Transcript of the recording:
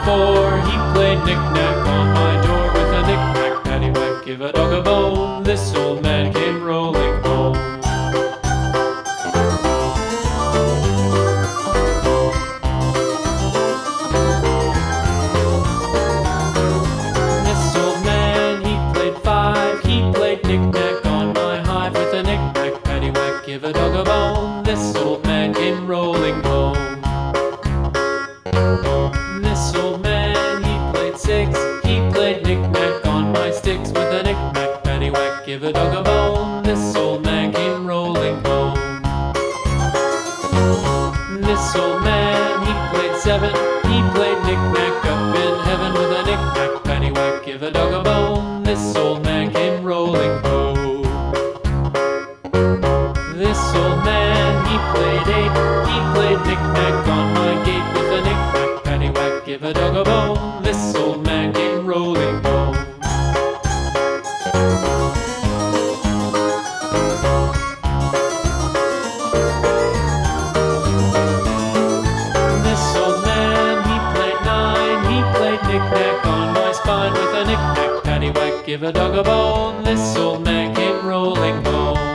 4, he played knick-knack on my door with a knick-knack, paddywhack, give a dog a bone. This old man came rolling home. This old man, he played 5, he played knick-knack on my hive with a knick-knack, paddywhack, give a dog a bone. This old man came rolling home. This old man, he played 6, he played knick-knack on my sticks with a knick-knack, paddywhack, give a dog a bone. This old man came rolling home. This old man, he played 7, he played knick-knack up in heaven with a knick-knack, paddywhack, give a dog a bone. This old man came rolling home. This old man, he played 8, he played knick-knack on my gate with a knick-knack, paddywhack, give a dog a bone. This old man came rolling home. This old man, he played 9, he played knick-knack on my spine with a knick-knack, paddywhack, give a dog a bone. This old man came rolling home.